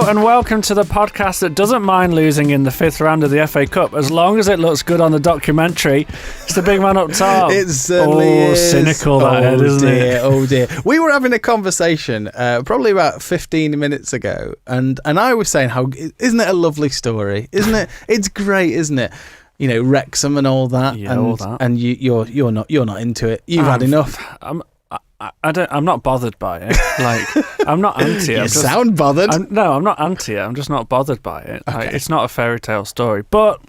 and welcome to the podcast that doesn't mind losing in the fifth round of the FA Cup as long as it looks good on the documentary. It's the big man up top. It certainly is. Cynical that head, isn't it? Oh dear. We were having a conversation probably about 15 minutes ago, and I was saying how isn't it a lovely story? Isn't it? It's great, isn't it? You know, Wrexham and all that, Yeah, and all that. and you're not into it. You've had enough. I'm not bothered by it. Like, I'm not anti it. You sound bothered. I'm not anti it. I'm just not bothered by it. Okay. Like, it's not a fairy tale story, but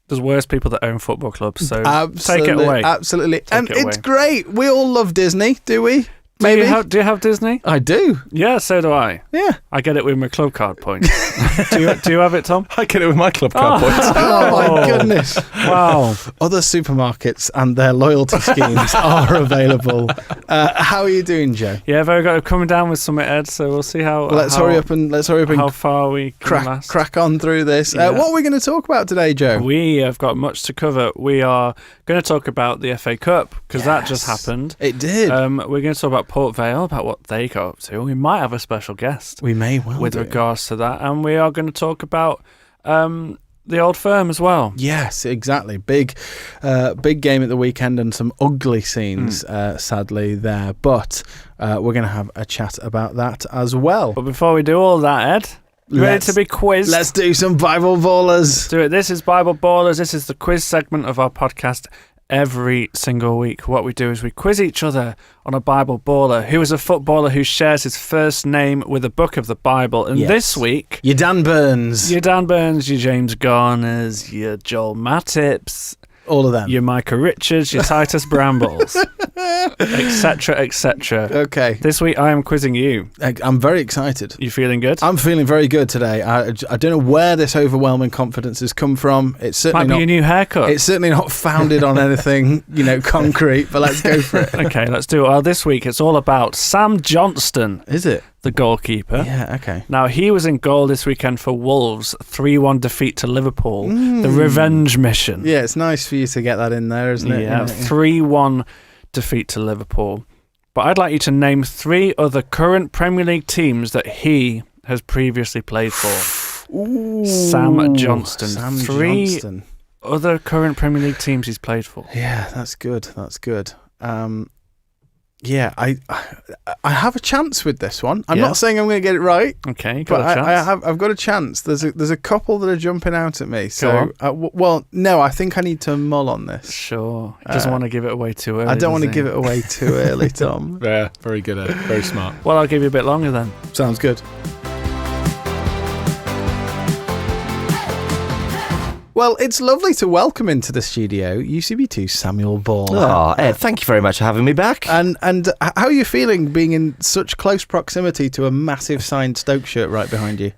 there's worse people that own football clubs. So take it away. Absolutely, and it it's away. great. We all love Disney, do we? Maybe. Do you have Disney? I do. Yeah, so do I. Yeah. I get it with my club card points. do you have it, Tom? I get it with my club card points. Oh my goodness. Wow. Other supermarkets and their loyalty schemes are available. How are you doing, Joe? Yeah, very good. Coming down with some Ed, so we'll see how. Let's hurry up and how far we can last. crack on through this. Yeah. What are we going to talk about today, Joe? We have got much to cover. We are going to talk about the FA Cup because that just happened. It did. We're going to talk about Port Vale, about what they got up to. We might have a special guest We may well with do. regards to that, and we are going to talk about the Old Firm as well. Yes, exactly. Big game at the weekend and some ugly scenes, sadly, there. But we're going to have a chat about that as well. But before we do all that, Ed, you ready to be quizzed? Let's do some Bible ballers. Let's do it. This is Bible Ballers. This is the quiz segment of our podcast. Every single week, what we do is we quiz each other on a Bible baller who is a footballer who shares his first name with a book of the Bible. And this week, your Dan Burns, your Dan Burns, your James Garners, your Joel Mattips, all of them, your Micah Richards, your Titus Brambles, etc., etc. Okay. This week, I am quizzing you. I'm very excited. You feeling good? I'm feeling very good today. I don't know where this overwhelming confidence has come from. It's certainly Might be not your new haircut. It's certainly not founded on anything, concrete. But let's go for it. Okay, let's do it. Well, this week it's all about Sam Johnston, Is it? the goalkeeper. Yeah. Okay. Now, he was in goal this weekend for Wolves' 3-1 defeat to Liverpool. The revenge mission. Yeah, it's nice for you to get that in there, isn't it? Yeah, 3-1 defeat to Liverpool. But I'd like you to name 3 other current Premier League teams that he has previously played for. Ooh, Sam Johnston. Sam 3 Johnston. other current Premier League teams he's played for. Yeah, that's good. That's good. Yeah, I have a chance with this one. I'm not saying I'm going to get it right. Okay, But got a chance. I've got a chance. There's a couple that are jumping out at me. Go So, well, no, I think I need to mull on this. Sure. He doesn't want to give it away too early. I don't want to does he? give it away too early, Tom. Yeah, very good, Ed. Very smart. Well, I'll give you a bit longer then. Sounds good. Well, it's lovely to welcome into the studio UCB2 Samuel Ball. Oh, Ed, thank you very much for having me back. And how are you feeling being in such close proximity to a massive signed Stoke shirt right behind you?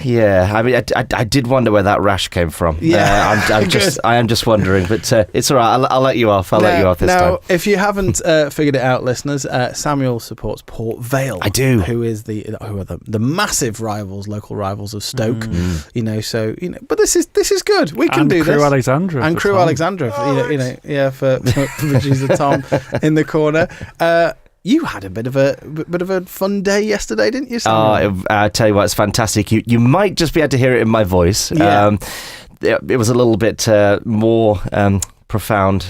Yeah, I mean, I did wonder where that rash came from. Yeah, I am just wondering, but it's all right. I'll let you off. I'll let you off this time. Now, if you haven't figured it out, listeners, Samuel supports Port Vale. I do. Who are the massive rivals, local rivals of Stoke? But this is good. We can do Crew this. Alexandra. And Crew Alexandra, for producer Tom in the corner. You had a bit of a fun day yesterday, didn't you, Samuel? I tell you what, it's fantastic. You might just be able to hear it in my voice. Yeah. It was a little bit more profound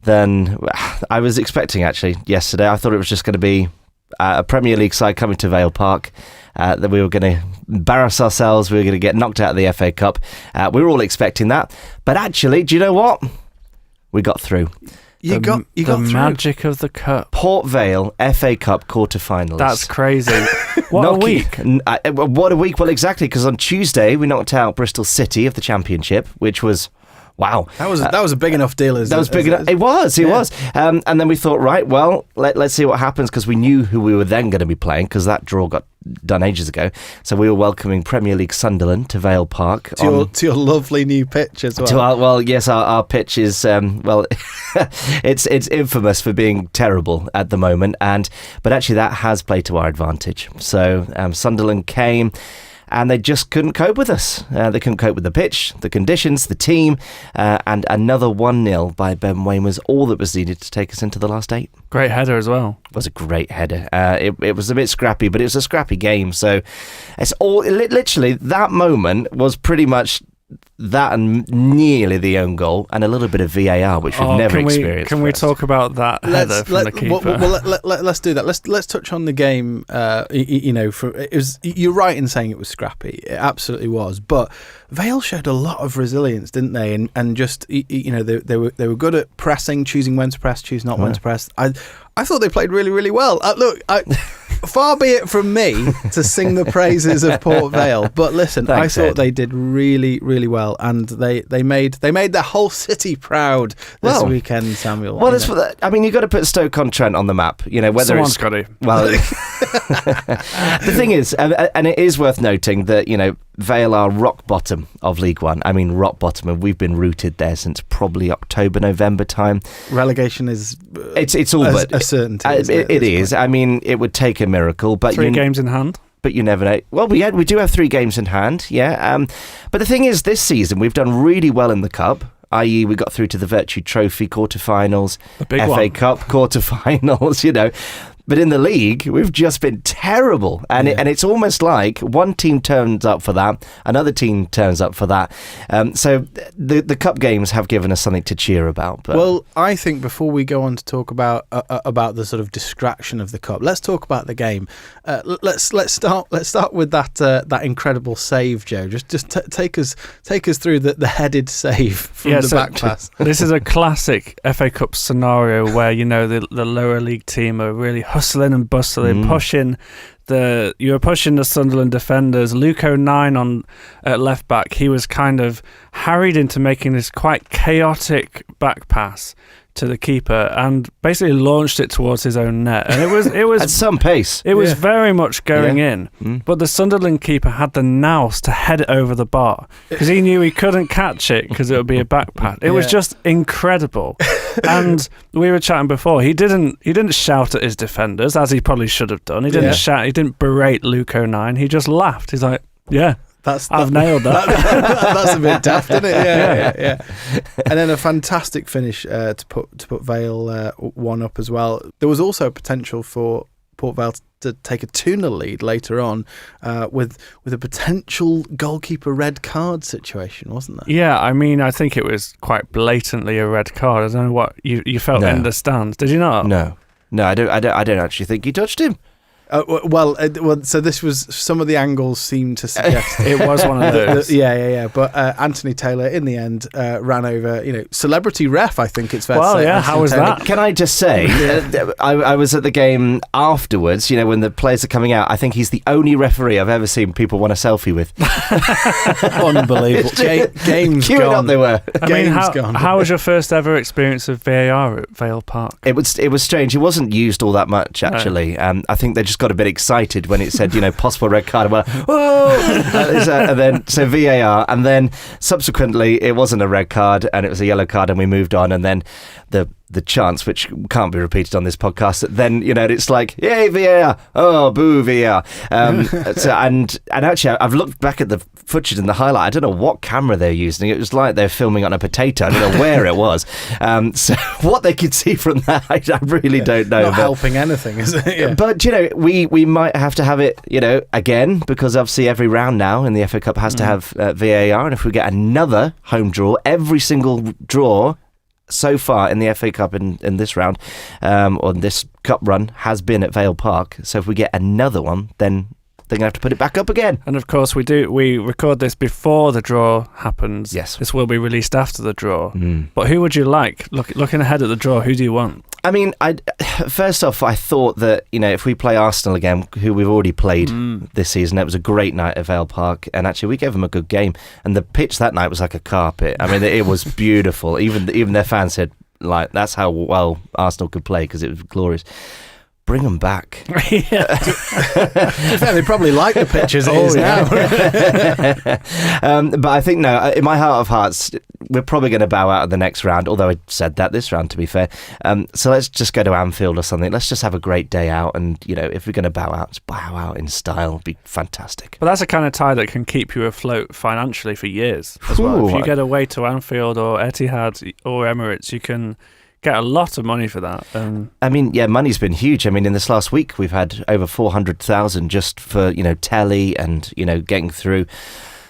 than I was expecting, actually, yesterday. I thought it was just going to be a Premier League side coming to Vale Park, that we were going to embarrass ourselves, we were going to get knocked out of the FA Cup. We were all expecting that. But actually, do you know what? We got through. You got through. Magic of the cup. Port Vale FA Cup quarterfinals. That's crazy. What a week. What a week. Well, exactly, because on Tuesday we knocked out Bristol City of the Championship, which was... Wow. That was a big enough deal. That was big enough. It was. And then we thought, right, well, let's see what happens, because we knew who we were then going to be playing, because that draw got done ages ago. So we were welcoming Premier League Sunderland to Vale Park. To your lovely new pitch as well. Yes, our pitch is, it's infamous for being terrible at the moment. But actually that has played to our advantage. So Sunderland came... and they just couldn't cope with us. They couldn't cope with the pitch, the conditions, the team, and another 1-0 by Ben Waine was all that was needed to take us into the last 8. Great header as well. It was a great header. It was a bit scrappy, but it was a scrappy game. So it's all literally that moment was pretty much that and nearly the own goal and a little bit of VAR, which we've never experienced. Can we talk about that header from the keeper? Let's do that. Let's touch on the game. You're right in saying it was scrappy. It absolutely was. But Vale showed a lot of resilience, didn't they? And just they were good at pressing, choosing when to press, choose not when to press. I thought they played really, really well. Far be it from me to sing the praises of Port Vale, but listen, Thanks, I thought Ed. they did really, really well, and they made their whole city proud this weekend, Samuel. Well, that's what you've got to put Stoke-on-Trent on the map. Whether Someone's got to. Well, the thing is, and it is worth noting that Vale are rock bottom of League One. I mean, rock bottom, and we've been rooted there since probably October, November time. Relegation is it's all but a certainty. It is. Point. I mean, it would take a miracle, but 3 games in hand. But you never know. Well, we do have 3 games in hand, yeah. But the thing is, this season we've done really well in the cup. I.e., we got through to the Virtue Trophy quarterfinals, the big FA one. Cup quarterfinals, But in the league, we've just been terrible. And it's almost like one team turns up for that, another team turns up for that. So the cup games have given us something to cheer about. But. Well, I think before we go on to talk about the sort of distraction of the cup, let's talk about the game. Let's start with that incredible save, Joe. Just take us through the headed save from the back pass. This is a classic FA Cup scenario where the lower league team are really hustling and bustling, pushing the Sunderland defenders. Luke O'Nien on left back, he was kind of harried into making this quite chaotic back pass to the keeper and basically launched it towards his own net. And it was at some pace. It was very much going in. But the Sunderland keeper had the nous to head it over the bar because he knew he couldn't catch it because it would be a back pass. It was just incredible. And we were chatting before. He didn't shout at his defenders as he probably should have done. He didn't shout. He didn't berate Luke O'Nien. He just laughed. He's like, "Yeah, I've nailed that." That's a bit daft, isn't it? Yeah. And then a fantastic finish to put Vale 1 up as well. There was also potential for Port Vale to take a 2-0 lead later on with a potential goalkeeper red card situation, wasn't there? Yeah, I think it was quite blatantly a red card. I don't know what you felt in the stands. Did you not? No, I don't actually think he touched him. So this was some of the angles seemed to suggest it was one of those. Yeah. But Anthony Taylor in the end ran over, celebrity ref. I think it's fair to say. Well, yeah. Anthony How was Taylor. that? Can I just say, I was at the game afterwards. When the players are coming out, I think he's the only referee I've ever seen people want a selfie with. Unbelievable. Game's queuing gone. up they were. Gone. How was your first ever experience of VAR at Vale Park? It was strange. It wasn't used all that much actually. I think they just got a bit excited when it said possible red card. Well, and then so VAR, and then subsequently it wasn't a red card and it was a yellow card, and we moved on. And then the chance, which can't be repeated on this podcast, then it's like, yay VAR, oh boo VAR. And actually I've looked back at the footage and the highlight. I don't know what camera they're using. It was like they're filming on a potato. I don't know where it was. So what they could see from that, I really don't know. Not helping anything, is it? Yeah. But we might have to have it again, because obviously every round now in the FA Cup has to have VAR, and if we get another home draw, every single draw so far in the FA Cup in this round or this cup run has been at Vale Park. So if we get another one, then they're going to have to put it back up again. And of course we record this before the draw happens. Yes. This will be released after the draw. But who would you like? Looking ahead at the draw, who do you want? I mean, first off, I thought that, if we play Arsenal again, who we've already played this season, it was a great night at Vale Park, and actually we gave them a good game. And the pitch that night was like a carpet. I mean, it was beautiful. Even their fans said, that's how well Arsenal could play, because it was glorious. bring them back. Yeah. To be fair, they probably like the pitches it is now. But I think, no, in my heart of hearts, we're probably going to bow out of the next round, although I said that this round, to be fair. So let's just go to Anfield or something. Let's just have a great day out. And, if we're going to bow out, just bow out in style. It'd be fantastic. But that's a kind of tie that can keep you afloat financially for years as well. If you get away to Anfield or Etihad or Emirates, you can get a lot of money for that. I mean, yeah, money's been huge. I mean, in this last week, we've had over 400,000 just for, telly and, getting through.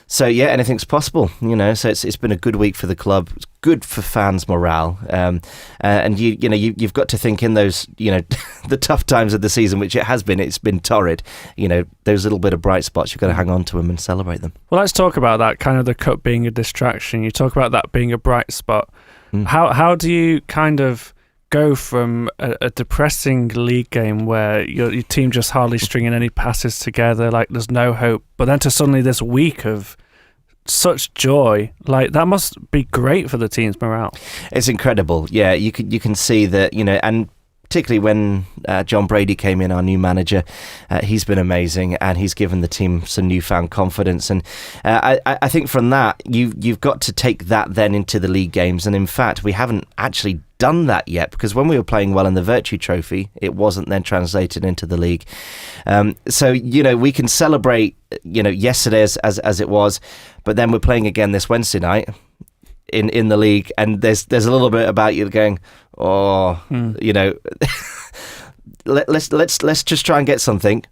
So, yeah, anything's possible, So it's been a good week for the club. It's good for fans' morale. And, you've got to think in those, the tough times of the season, which it's been torrid, those little bit of bright spots, you've got to hang on to them and celebrate them. Well, let's talk about that, kind of the cup being a distraction. You talk about that being a bright spot. How do you kind of go from a depressing league game where your team just hardly stringing any passes together, like there's no hope, but then to suddenly this week of such joy, like that must be great for the team's morale. It's incredible. Yeah, you can see that, and particularly when John Brady came in, our new manager, he's been amazing and he's given the team some newfound confidence. And I think from that, you've got to take that then into the league games. And in fact, we haven't actually done that yet, because when we were playing well in the Virtue Trophy, it wasn't then translated into the league. So, we can celebrate, yesterday as it was, but then we're playing again this Wednesday night in the league, and there's a little bit about you going, let's just try and get something,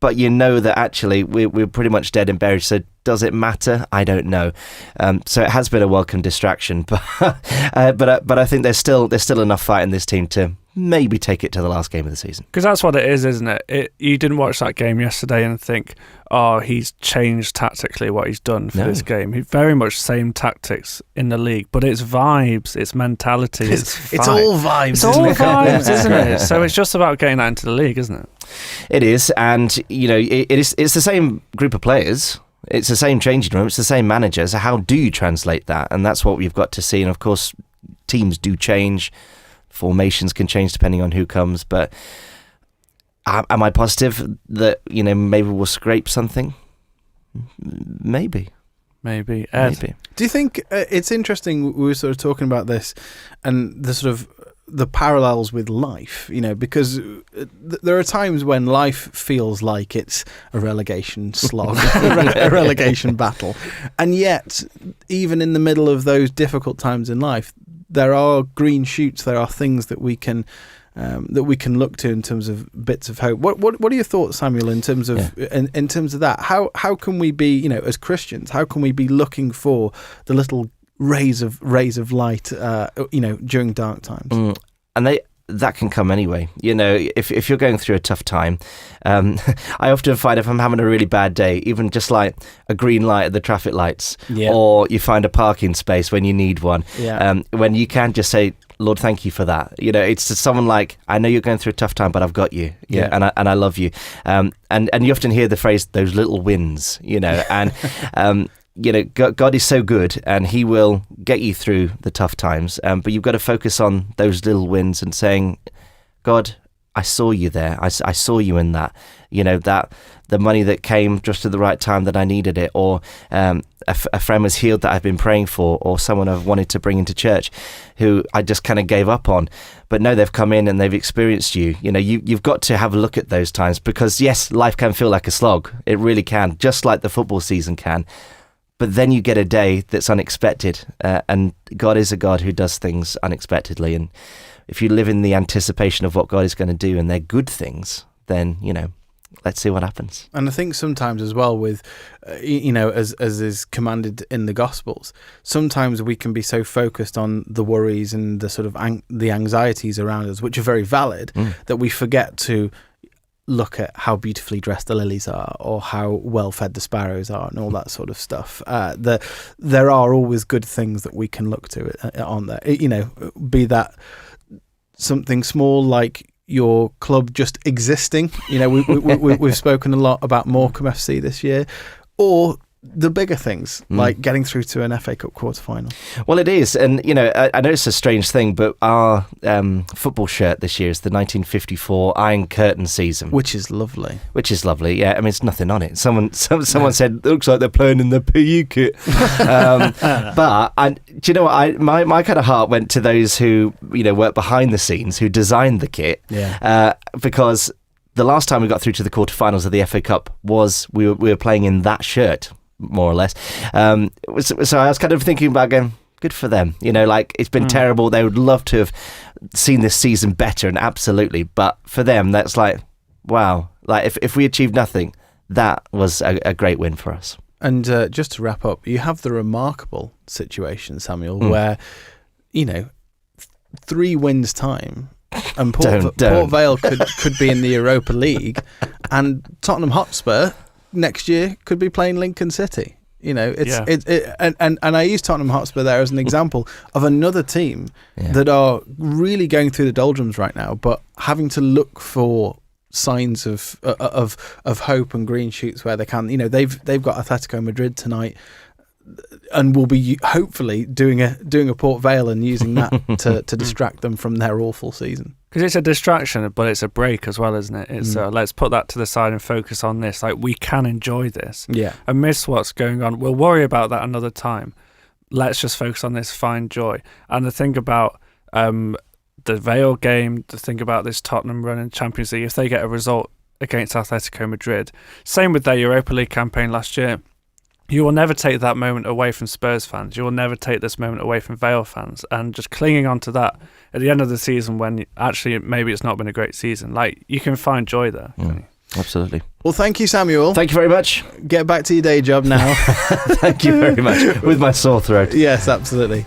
but that actually we're pretty much dead and buried. So does it matter? I don't know. So it has been a welcome distraction, but I think there's still enough fight in this team to maybe take it to the last game of the season. Because that's what it is, isn't it? You didn't watch that game yesterday and think, he's changed tactically what he's done for this game. He very much same tactics in the league, but it's vibes, it's mentality, it's all vibes. It's all vibes, isn't it? So it's just about getting that into the league, isn't it? It is, and it's the same group of players. It's the same changing room. It's the same manager. So how do you translate that? And that's what we've got to see. And of course, teams do change. Formations can change depending on who comes, but am I positive that maybe we'll scrape something? Maybe. Ed. Do you think it's interesting? We were sort of talking about this and the sort of the parallels with life, because there are times when life feels like it's a relegation slog, a relegation battle, and yet even in the middle of those difficult times in life, there are green shoots. There are things that we can look to in terms of bits of hope. What are your thoughts, Samuel, in terms of in terms of that? How can we be, as Christians, how can we be looking for the little rays of light, during dark times? And that can come anyway. If you're going through a tough time, I often find if I'm having a really bad day, even just like a green light at the traffic lights, or you find a parking space when you need one, when you can just say, Lord, thank you for that. It's to someone like, I know you're going through a tough time, but I've got you. And I love you. And you often hear the phrase, those little wins, and God is so good and he will get you through the tough times. But you've got to focus on those little wins and saying, God, I saw you there. I saw you in that, that the money that came just at the right time that I needed it, or a friend was healed that I've been praying for, or someone I've wanted to bring into church who I just kind of gave up on. But no, they've come in and they've experienced you. You've got to have a look at those times, because yes, life can feel like a slog. It really can, just like the football season can. But then you get a day that's unexpected, and God is a God who does things unexpectedly. And if you live in the anticipation of what God is going to do and they're good things, then, let's see what happens. And I think sometimes as well with, as is commanded in the Gospels, sometimes we can be so focused on the worries and the sort of the anxieties around us, which are very valid, that we forget to look at how beautifully dressed the lilies are, or how well fed the sparrows are, and all that sort of stuff. There are always good things that we can look to on there. Be that something small like your club just existing. We've spoken a lot about Morecambe FC this year, or the bigger things, like getting through to an FA Cup quarter-final. Well, it is. And, I know it's a strange thing, but our football shirt this year is the 1954 Iron Curtain season. Which is lovely. Yeah. I mean, it's nothing on it. Someone said, it looks like they're playing in the PE kit. But do you know what? My kind of heart went to those who, work behind the scenes, who designed the kit. Yeah. Because the last time we got through to the quarterfinals of the FA Cup was we were playing in that shirt, more or less. So I was kind of thinking about going, good for them. It's been terrible. They would love to have seen this season better, and absolutely. But for them, that's like, wow. Like if we achieved nothing, that was a great win for us. And just to wrap up, you have the remarkable situation, Samuel, where, 3 wins time, and Port Vale could be in the Europa League, and Tottenham Hotspur next year could be playing Lincoln City. And I use Tottenham Hotspur there as an example of another team that are really going through the doldrums right now, but having to look for signs of hope and green shoots where they can. They've got Atletico Madrid tonight, and will be hopefully doing a Port Vale and using that to distract them from their awful season. Because it's a distraction, but it's a break as well, isn't it? It's let's put that to the side and focus on this. Like, we can enjoy this, and miss what's going on. We'll worry about that another time. Let's just focus on this, find joy. And the thing about the Vale game, the thing about this Tottenham run in Champions League, if they get a result against Atletico Madrid, same with their Europa League campaign last year, you will never take that moment away from Spurs fans. You will never take this moment away from Vale fans. And just clinging on to that at the end of the season, when actually maybe it's not been a great season, like, you can find joy there. Absolutely. Well, thank you, Samuel. Thank you very much. Get back to your day job now. Thank you very much. With my sore throat. Yes, absolutely.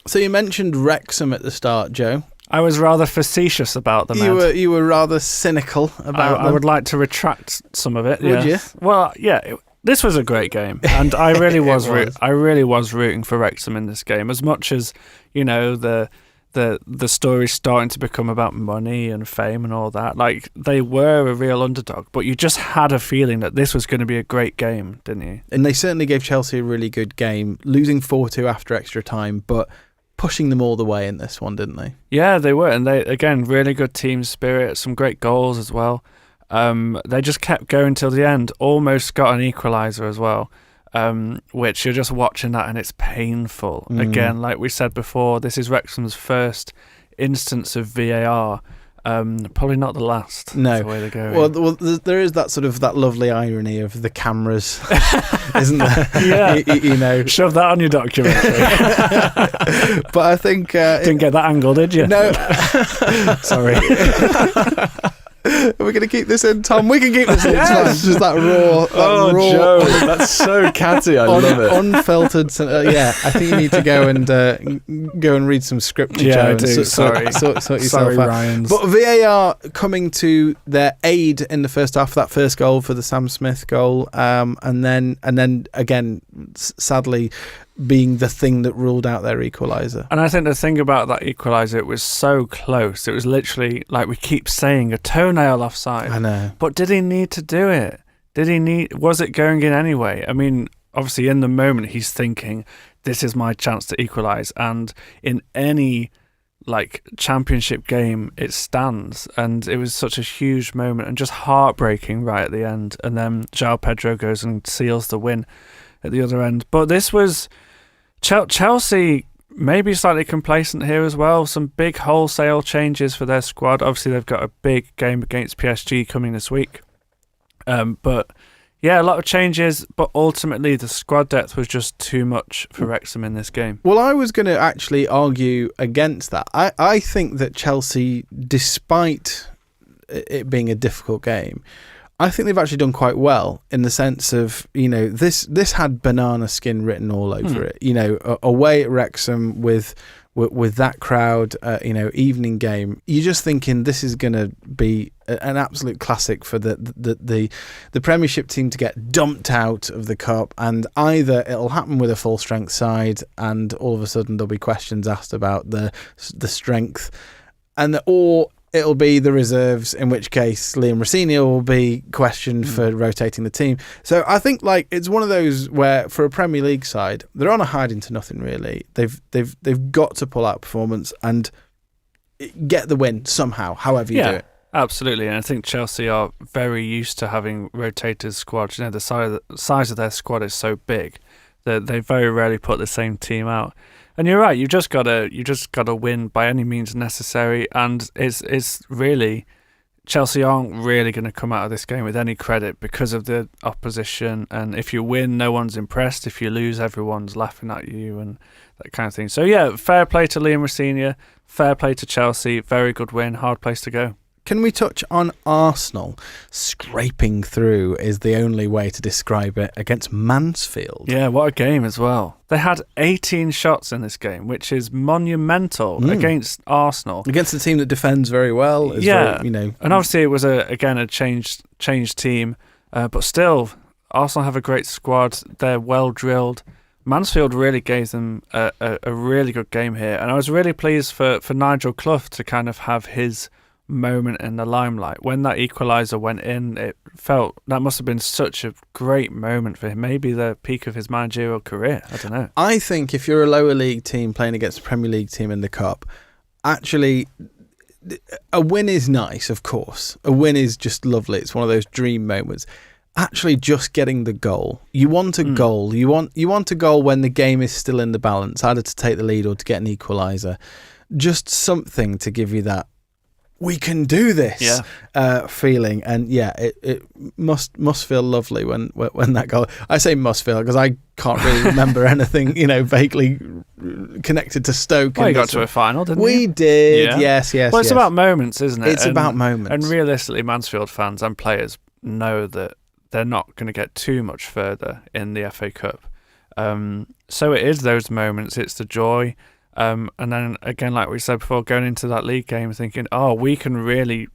So you mentioned Wrexham at the start, Joe. I was rather facetious about them. You were rather cynical about them. I would like to retract some of it. Would you? Well, yeah. This was a great game, and I really was. I really was rooting for Wrexham in this game, as much as the story's starting to become about money and fame and all that. Like, they were a real underdog, but you just had a feeling that this was going to be a great game, didn't you? And they certainly gave Chelsea a really good game, losing 4-2 after extra time, but pushing them all the way in this one, didn't they? Yeah, they were. And they, again, really good team spirit, some great goals as well. They just kept going till the end, almost got an equaliser as well, which you're just watching that and it's painful. Again, like we said before, this is Wrexham's first instance of VAR. Probably not the last. No. That's the way they're going. Well, there is that lovely irony of the cameras, isn't there? Yeah. Shove that on your documentary. But I think didn't get that angle, did you? No. Sorry. We're going to keep this in, Tom. We can keep this in. Yes. Just that raw. Joe, that's so catty. I love it. Unfiltered. I think you need to go and read some scripture. Yeah, Joe, I do. Sort yourself Sorry, out. Ryan. But VAR coming to their aid in the first half. That first goal for the Sam Smith goal, and then again, sadly, being the thing that ruled out their equaliser. And I think the thing about that equaliser, it was so close. It was literally, like we keep saying, a toenail offside. I know. But did he need to do it? Was it going in anyway? I mean, obviously in the moment he's thinking, this is my chance to equalise. And in any championship game, it stands. And it was such a huge moment and just heartbreaking right at the end. And then João Pedro goes and seals the win at the other end. But this was Chelsea maybe slightly complacent here as well. Some big wholesale changes for their squad. Obviously, they've got a big game against PSG coming this week. But yeah, a lot of changes. But ultimately, the squad depth was just too much for Wrexham in this game. Well, I was going to actually argue against that. I think that Chelsea, despite it being a difficult game, I think they've actually done quite well in the sense of, this had banana skin written all over it. Away at Wrexham with that crowd, evening game, you're just thinking this is going to be an absolute classic for the Premiership team to get dumped out of the cup, and either it'll happen with a full strength side, and all of a sudden there'll be questions asked about the strength, or it'll be the reserves, in which case Liam Rosenior will be questioned for rotating the team. So I think like it's one of those where for a Premier League side, they're on a hiding to nothing really. They've got to pull out performance and get the win somehow, however you do it. Absolutely, and I think Chelsea are very used to having rotated squads. You know, the size of their squad is so big that they very rarely put the same team out. And you're right, you just gotta win by any means necessary. And it's really Chelsea aren't really going to come out of this game with any credit because of the opposition. And if you win, no one's impressed. If you lose, everyone's laughing at you and that kind of thing. So yeah, fair play to Liam Rosenior, fair play to Chelsea. Very good win, hard place to go. Can we touch on Arsenal? Scraping through is the only way to describe it against Mansfield. Yeah, what a game as well. They had 18 shots in this game, which is monumental against Arsenal. Against a team that defends very well. And obviously it was a changed team, but still, Arsenal have a great squad. They're well drilled. Mansfield really gave them a really good game here, and I was really pleased for Nigel Clough to kind of have his moment in the limelight. When that equaliser went in, it felt that must have been such a great moment for him, maybe the peak of his managerial career. I don't know. I think if you're a lower league team playing against a Premier League team in the Cup, actually a win is nice, of course. A win is just lovely. It's one of those dream moments. Actually just getting the goal. You want a goal. You want a goal when the game is still in the balance, either to take the lead or to get an equaliser. Just something to give you that we can do this feeling. And it must feel lovely when that goal. I say must feel because I can't really remember anything vaguely connected to Stoke. Well, you got to a final, didn't you? We did. Yes. Well, it's about moments, isn't it? It's about moments. And realistically, Mansfield fans and players know that they're not going to get too much further in the FA Cup. So it is those moments. It's the joy. And then again, like we said before, going into that league game, thinking, we can really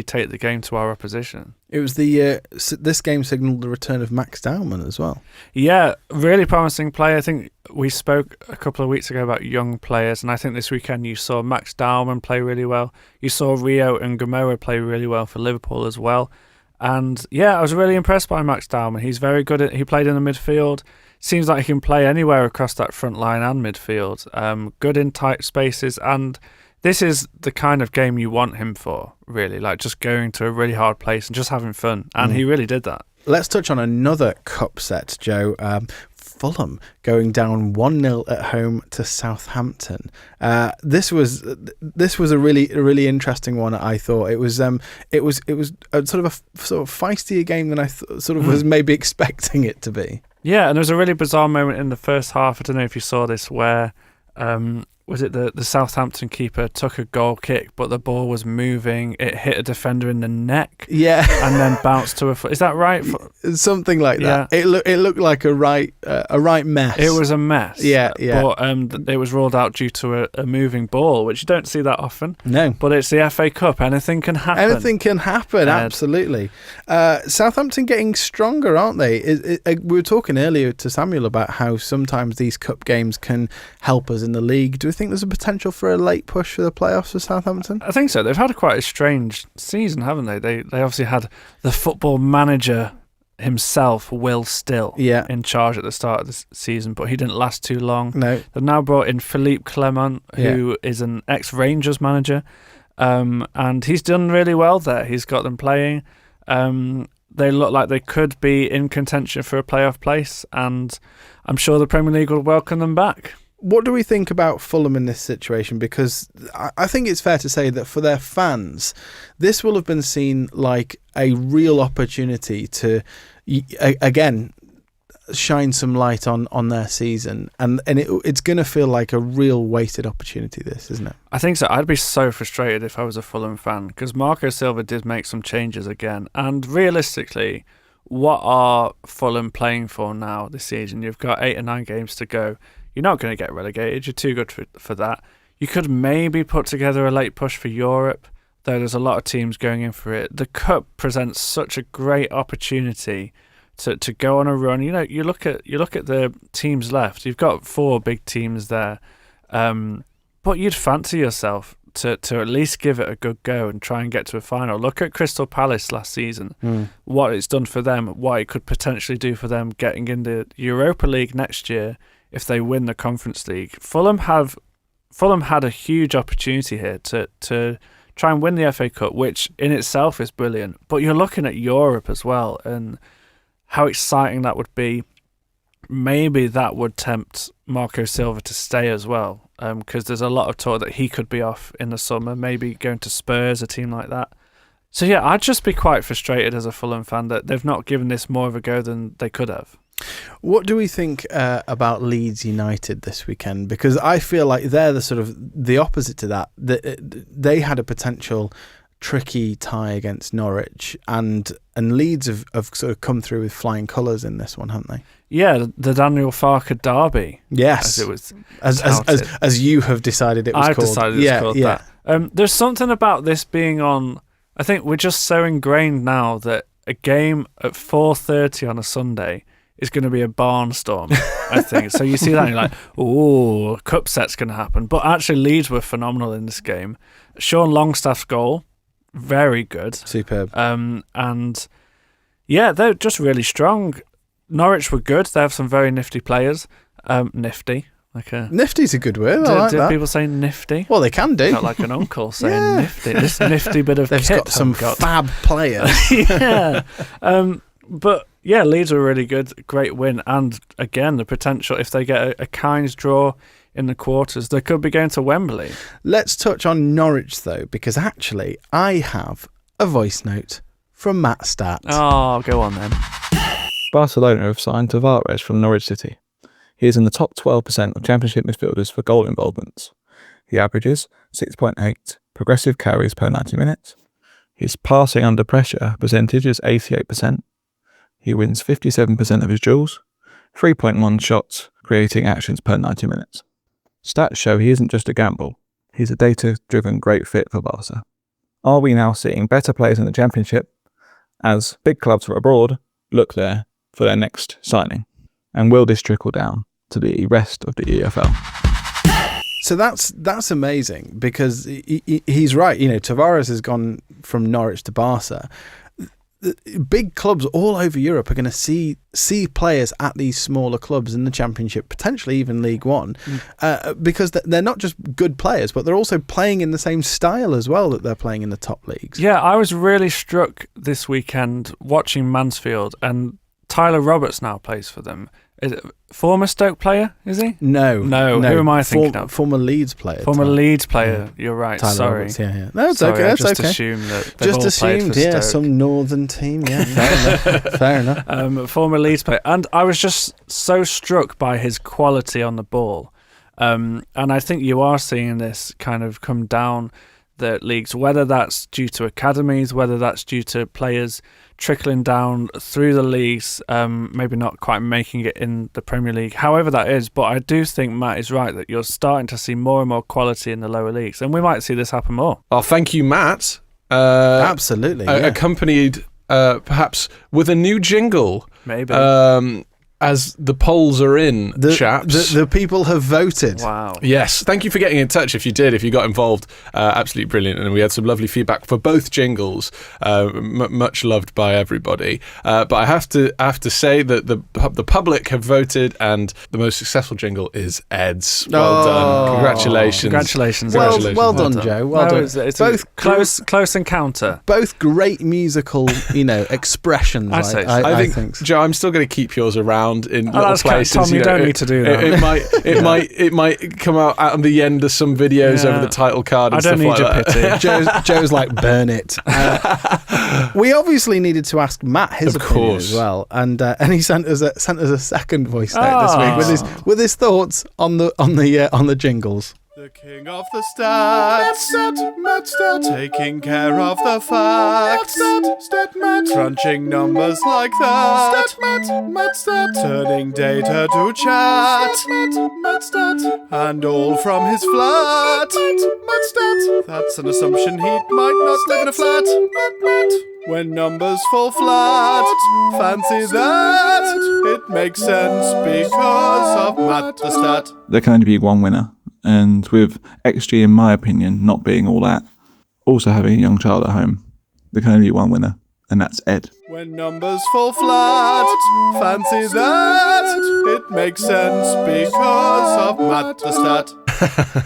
take the game to our opposition. It was this game signalled the return of Max Dowman as well. Yeah, really promising player. I think we spoke a couple of weeks ago about young players, and I think this weekend you saw Max Dowman play really well. You saw Rio and Gamora play really well for Liverpool as well. And I was really impressed by Max Dowman. He's very good he played in the midfield. Seems like he can play anywhere across that front line and midfield. Good in tight spaces, and this is the kind of game you want him for, really, like just going to a really hard place and just having fun, and he really did that. Let's touch on another cup set, Joe. Fulham going down 1-0 at home to Southampton. This was a really interesting one. I thought it was a sort of feistier game than I was maybe expecting it to be. Yeah, and there was a really bizarre moment in the first half. I don't know if you saw this, where was it the Southampton keeper took a goal kick, but the ball was moving. It hit a defender in the neck. Yeah, and then bounced to a foot. Is that right? Something like that. Yeah. It looked like a right mess. It was a mess. Yeah. But it was ruled out due to a moving ball, which you don't see that often. No. But it's the FA Cup. Anything can happen. Anything can happen. Absolutely. Southampton getting stronger, aren't they? We were talking earlier to Samuel about how sometimes these cup games can help us in the league. Do you think there's a potential for a late push for the playoffs for Southampton? I think so. They've had quite a strange season, haven't they? They obviously had the football manager himself, Will Still, in charge at the start of the season, but he didn't last too long. No. They've now brought in Philippe Clement, who is an ex-Rangers manager, and he's done really well there. He's got them playing. They look like they could be in contention for a playoff place, and I'm sure the Premier League will welcome them back. What do we think about Fulham in this situation? Because I think it's fair to say that for their fans, this will have been seen like a real opportunity to, again, shine some light on their season. And it's going to feel like a real wasted opportunity, this, isn't it? I think so. I'd be so frustrated if I was a Fulham fan, because Marco Silva did make some changes again. And realistically, what are Fulham playing for now this season? You've got 8 or 9 games to go. You're not going to get relegated. You're too good for that. You could maybe put together a late push for Europe, though there's a lot of teams going in for it. The Cup presents such a great opportunity to go on a run. You know, you look at the teams left. You've got 4 big teams there, but you'd fancy yourself to at least give it a good go and try and get to a final. Look at Crystal Palace last season, what it's done for them, what it could potentially do for them getting in the Europa League next year if they win the Conference League. Fulham had a huge opportunity here to try and win the FA Cup, which in itself is brilliant. But you're looking at Europe as well and how exciting that would be. Maybe that would tempt Marco Silva to stay as well, because there's a lot of talk that he could be off in the summer, maybe going to Spurs, a team like that. So yeah, I'd just be quite frustrated as a Fulham fan that they've not given this more of a go than they could have. What do we think about Leeds United this weekend? Because I feel like they're the opposite to that. They had a potential tricky tie against Norwich, and Leeds have sort of come through with flying colours in this one, haven't they? Yeah, the Daniel Farke derby. Yes, as it was as you have decided it was called. I've decided it's called that. There's something about this being on. I think we're just so ingrained now that a game at 4:30 on a Sunday is going to be a barnstorm, I think. So you see that and you're like, ooh, a cup set's going to happen. But actually Leeds were phenomenal in this game. Sean Longstaff's goal, very good. Superb. And yeah, they're just really strong. Norwich were good. They have some very nifty players. Nifty. Nifty's a good word. I like do that. people say nifty? Well, they can do. Not like an uncle saying nifty. This nifty bit of They've kit got some fab players. Yeah. But yeah, Leeds are really good. Great win. And again, the potential, if they get a kind draw in the quarters, they could be going to Wembley. Let's touch on Norwich, though, because actually I have a voice note from Matt Stat. Oh, go on then. Barcelona have signed Tavares from Norwich City. He is in the top 12% of Championship midfielders for goal involvements. He averages 6.8 progressive carries per 90 minutes. His passing under pressure percentage is 88%. He wins 57% of his duels, 3.1 shots creating actions per 90 minutes. Stats show he isn't just a gamble, he's a data-driven great fit for Barca. Are we now seeing better players in the Championship as big clubs from abroad look there for their next signing? And will this trickle down to the rest of the EFL? So that's amazing, because he's right. You know, Tavares has gone from Norwich to Barca. Big clubs all over Europe are going to see players at these smaller clubs in the Championship, potentially even League One, because they're not just good players, but they're also playing in the same style as well that they're playing in the top leagues. Yeah, I was really struck this weekend watching Mansfield, and Tyler Roberts now plays for them. Former Stoke player, is he? No. Who am I thinking of? Former Leeds player. Leeds player. You're right. Tyler Sorry. Roberts, yeah. No, it's Sorry, okay. I That's just okay. assumed that they've just all assumed, played for Stoke. some northern team. Yeah, fair enough. Former Leeds player, and I was just so struck by his quality on the ball. And I think you are seeing this kind of come down the leagues, whether that's due to academies, whether that's due to players trickling down through the leagues, maybe not quite making it in the Premier League, however that is. But I do think Matt is right that you're starting to see more and more quality in the lower leagues, and we might see this happen more. Oh, thank you, Matt. Absolutely. Accompanied perhaps with a new jingle. Maybe. As the polls are in, chaps. The people have voted. Wow. Yes. Thank you for getting in touch if you got involved. Absolutely brilliant. And we had some lovely feedback for both jingles. Much loved by everybody. But I have to say that the public have voted, and the most successful jingle is Ed's. Well done. Congratulations. Well done, Joe. Well done. It's both close encounter. Both great musical, expressions. I think, Joe, I'm still going to keep yours around in little places. Tom, you don't need to do that. It might come out on the end of some videos over the title card. And I don't need your pity. Joe's like, burn it. We obviously needed to ask Matt his opinion as well, and he sent us a second voice note this week with his thoughts on the jingles. The king of the stats, Matt Stat, taking care of the facts, Stat Matt, crunching numbers like that, Matt Stat, turning data to chat, Matt Stat, and all from his flat, Matt Stat. That's an assumption he might not live in a flat, when numbers fall flat. Fancy that, it makes sense because of Matt the Stat. There can only be one winner, And with XG, in my opinion, not being all that, also having a young child at home, there can only be one winner, and that's Ed. When numbers fall flat, fancy that. It makes sense because of Matt the Stat.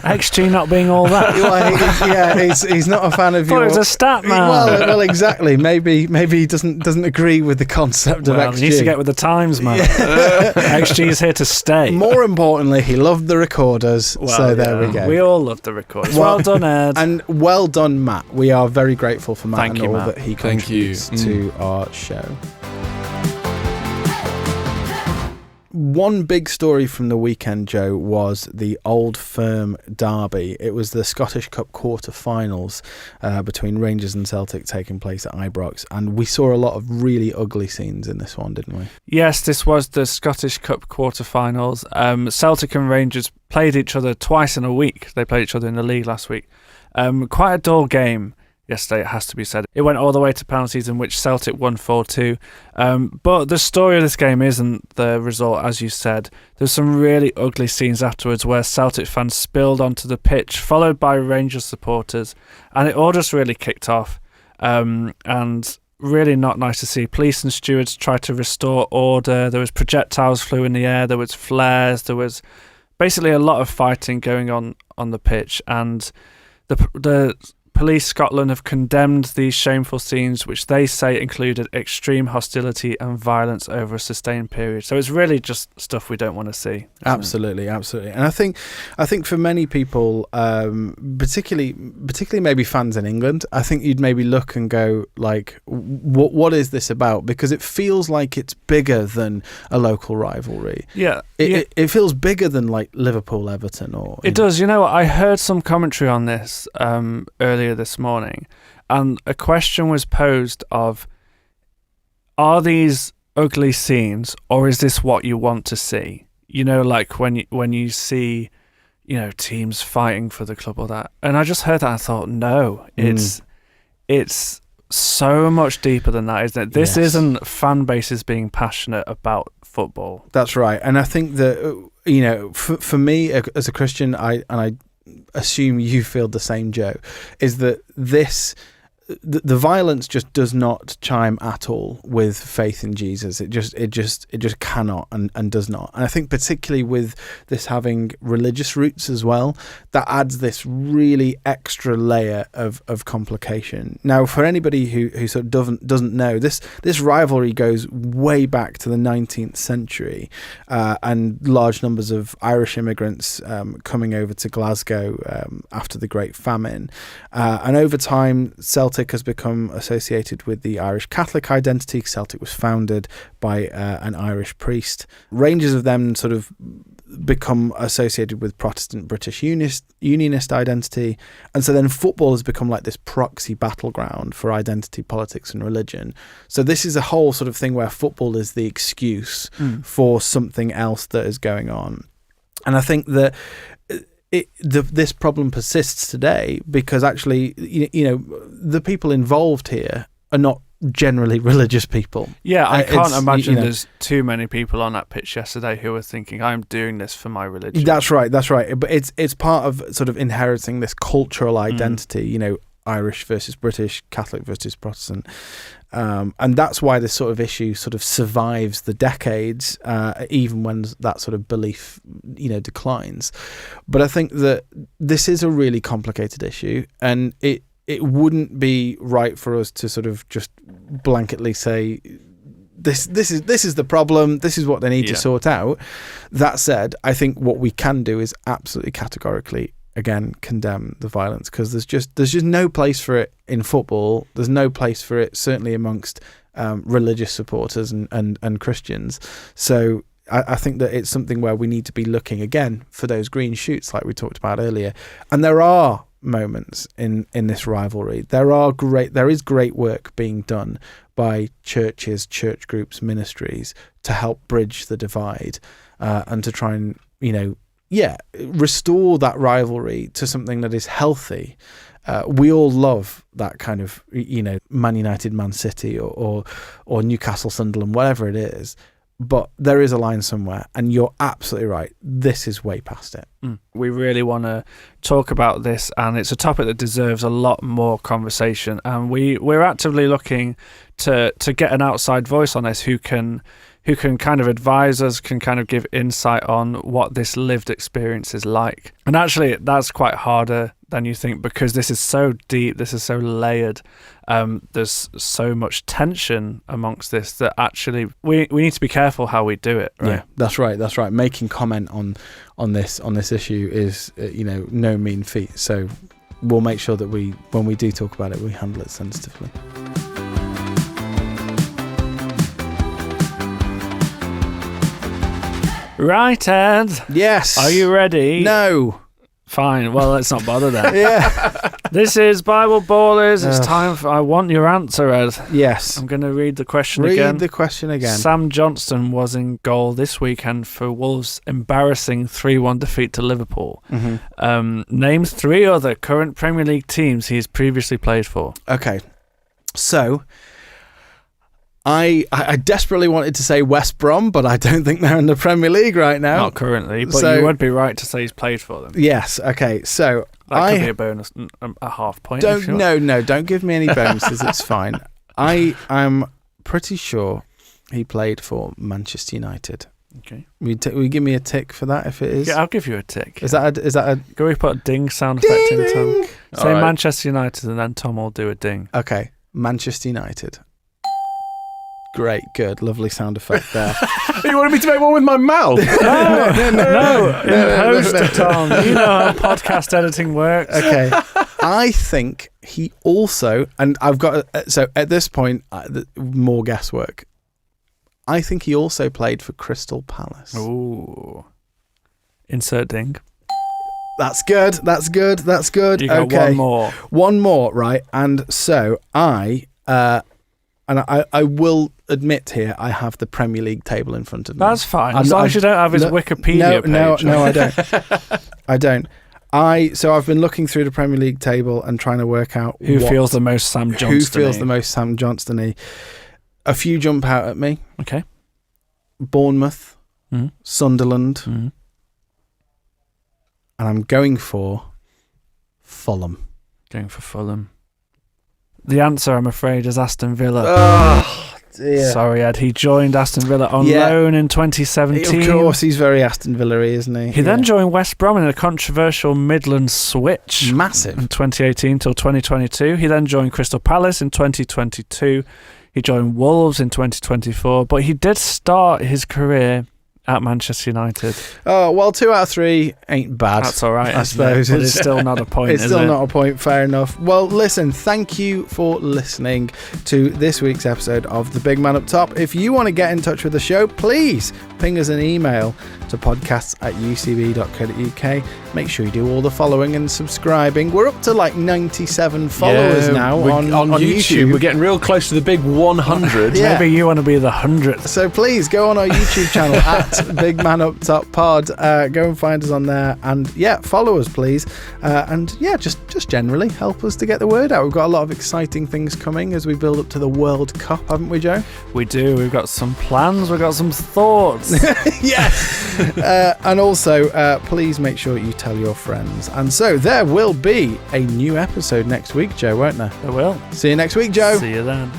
XG not being all that. Well, he's not a fan of Thought your... it was a stat man. Well, exactly. Maybe he doesn't agree with the concept of Well, XG. he needs to get with the times, man. XG is here to stay. More importantly, he loved the recorders. Well, so there yeah. we go. We all love the recorders. Well done, Ed. And well done, Matt. We are very grateful for Matt Thank and you, all Matt. that he Thank you. contributes to our show. One big story from the weekend, Joe, was the Old Firm derby. It was the Scottish Cup quarter-finals between Rangers and Celtic taking place at Ibrox, and we saw a lot of really ugly scenes in this one, didn't we? Yes, this was the Scottish Cup quarter-finals. Celtic and Rangers played each other twice in a week. They played each other in the league last week. Quite a dull game yesterday, it has to be said. It went all the way to penalties, in which Celtic won 4-2. But the story of this game isn't the result, as you said. There's some really ugly scenes afterwards where Celtic fans spilled onto the pitch, followed by Rangers supporters, and it all just really kicked off. And really not nice to see. Police and stewards tried to restore order. There was projectiles flew in the air. There was flares. There was basically a lot of fighting going on the pitch, and the Police Scotland have condemned these shameful scenes, which they say included extreme hostility and violence over a sustained period. So it's really just stuff we don't want to see. Absolutely. And I think for many people, particularly maybe fans in England, I think you'd maybe look and go like, what is this about? Because it feels like it's bigger than a local rivalry. Yeah. It feels bigger than like Liverpool, Everton, or... It does. You know, I heard some commentary on this earlier this morning, and a question was posed of, are these ugly scenes, or is this what you want to see? You know, like when you see, you know, teams fighting for the club or that. And I just heard that and I thought, no, it's so much deeper than that, isn't it? This isn't fan bases being passionate about football. That's right. And I think that, you know, for me as a Christian, I assume you feel the same, Joe, is that the violence just does not chime at all with faith in Jesus. It just cannot and does not. And I think particularly with this having religious roots as well, that adds this really extra layer of complication. Now, for anybody who sort of doesn't know, this rivalry goes way back to the 19th century, and large numbers of Irish immigrants coming over to Glasgow after the Great Famine, and over time Celtic has become associated with the Irish Catholic identity. Celtic was founded by an Irish priest. Rangers have then sort of become associated with Protestant British Unionist identity, and so then football has become like this proxy battleground for identity, politics and religion. So this is a whole sort of thing where football is the excuse for something else that is going on. And I think that this problem persists today because actually, you know, the people involved here are not generally religious people. Yeah, I can't imagine you know, there's too many people on that pitch yesterday who were thinking, I'm doing this for my religion. That's right. But it's part of sort of inheriting this cultural identity, you know, Irish versus British, Catholic versus Protestant. And that's why this sort of issue sort of survives the decades, even when that sort of belief, you know, declines. But I think that this is a really complicated issue, and it wouldn't be right for us to sort of just blanketly say this is the problem, this is what they need to sort out. That said, I think what we can do is absolutely categorically again condemn the violence, because there's just no place for it in football. There's no place for it certainly amongst religious supporters and Christians. So I think that it's something where we need to be looking again for those green shoots like we talked about earlier. And there are moments in this rivalry. There is great work being done by churches, church groups, ministries to help bridge the divide and to try and, you know, restore that rivalry to something that is healthy. We all love that kind of, you know, Man United, Man City, or Newcastle, Sunderland, whatever it is. but there is a line somewhere, and you're absolutely right. This is way past it. We really want to talk about this, and it's a topic that deserves a lot more conversation. And we're actively looking to get an outside voice on this who can kind of advise us, can kind of give insight on what this lived experience is like. And actually, that's quite harder than you think, because this is so deep, this is so layered. There's so much tension amongst this that actually we need to be careful how we do it. Right? Yeah, that's right. Making comment on this issue is no mean feat. So we'll make sure that when we do talk about it, we handle it sensitively. Right, Ed. Yes. Are you ready? No. Fine. Well, let's not bother then. Yeah. This is Bible Ballers. It's time for I Want Your Answer, Ed. Yes. I'm going to read the question again. Read the question again. Sam Johnston was in goal this weekend for Wolves' embarrassing 3-1 defeat to Liverpool. Name 3 other current Premier League teams he has previously played for. Okay. So I desperately wanted to say West Brom, but I don't think they're in the Premier League right now. Not currently, but So- you would be right to say he's played for them. Yes. Okay. So That could be a bonus, a half point. if you want. No, don't give me any bonuses. It's fine. I am pretty sure he played for Manchester United. Okay. Will you give me a tick for that if it is? Yeah, I'll give you a tick. Is that a Can we put a ding sound effect in, Tom? ding? Say All right. Manchester United, and then Tom will do a ding. Okay, Manchester United. Great, good, lovely sound effect there. You wanted me to make one with my mouth? No, in post, Tom. You know how podcast editing works. Okay, I think he also, and I've got so at this point more guesswork. I think he also played for Crystal Palace. Ooh. Insert ding. That's good. You got Okay, one more. right? And so I will admit here, I have the Premier League table in front of me. That's fine. I'm As not- long as you don't have his Wikipedia page. No, I don't. I don't. So I've been looking through the Premier League table and trying to work out Who feels the most Sam Johnston? who feels the most Sam Johnston-y. A few jump out at me. Okay. Bournemouth, Mhm. Sunderland, Mhm. and I'm going for Fulham. Going for Fulham. The answer, I'm afraid, is Aston Villa. Oh, dear. Sorry, Ed. He joined Aston Villa on Yeah. loan in 2017. Of course, he's very Aston Villa-y, isn't he? He then joined West Brom in a controversial Midland switch Massive. in 2018 till 2022. He then joined Crystal Palace in 2022. He joined Wolves in 2024, but he did start his career at Manchester United. Oh, well, 2 out of 3 ain't bad. That's all right, I isn't it? suppose. But it's still not a point, It's is still it? not a point, fair enough. Well, listen, thank you for listening to this week's episode of The Big Man Up Top. If you want to get in touch with the show, please ping us an email to podcasts@ucb.co.uk. Make sure you do all the following and subscribing. We're up to like 97 followers now on YouTube. We're getting real close to the big 100. Yeah. Maybe you want to be the 100th. So please go on our YouTube channel at Big Man Up Top Pod. Go and find us on there, and follow us, please. And just generally help us to get the word out. We've got a lot of exciting things coming as we build up to the World Cup, haven't we, Joe? We do. We've got some plans. We've got some thoughts. Yes. And also, please make sure you tell your friends. And so there will be a new episode next week, Joe, won't there? I will. See you next week, Joe. See you then.